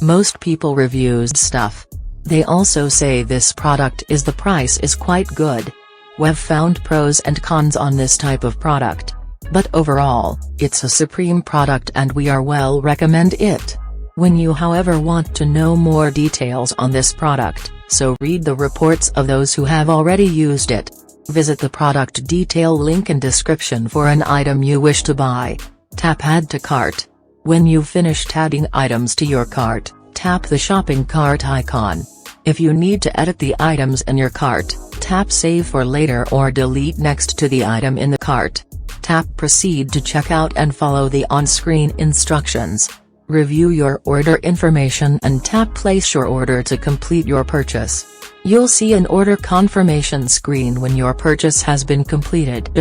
Most people reviews stuff. They also say this product is the price is quite good. We've found pros and cons on this type of product. But overall, it's a supreme product and we are well recommend it. When you however want to know more details on this product, so read the reports of those who have already used it. Visit the product detail link in description for an item you wish to buy. Tap add to cart. When you've finished adding items to your cart, tap the shopping cart icon. If you need to edit the items in your cart, tap save for later or delete next to the item in the cart. Tap proceed to checkout and follow the on-screen instructions. Review your order information and tap place your order to complete your purchase. You'll see an order confirmation screen when your purchase has been completed.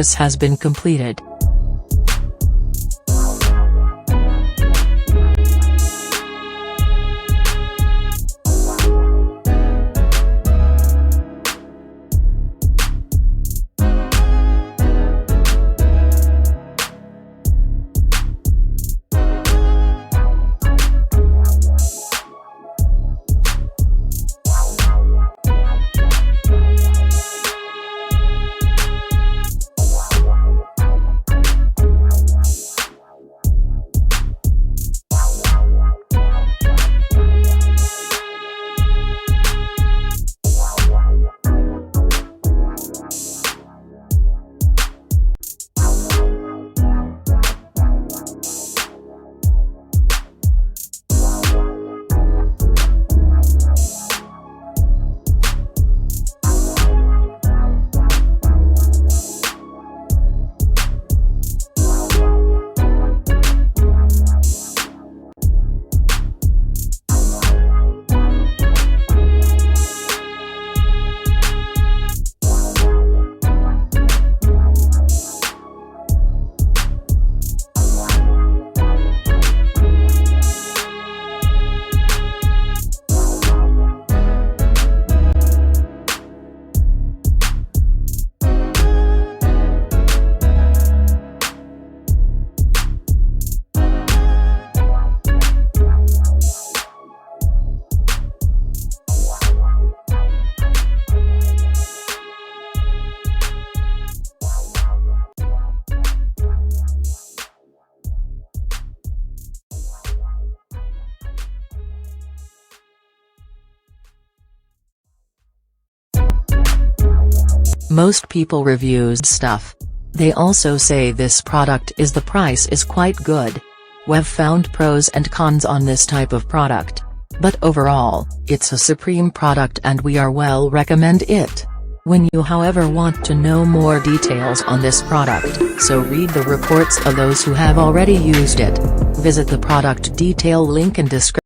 Most people reviews stuff. They also say this product is the price is quite good. We've found pros and cons on this type of product. But overall, it's a supreme product and we are well recommend it. When you however want to know more details on this product, so read the reports of those who have already used it. Visit the product detail link in description.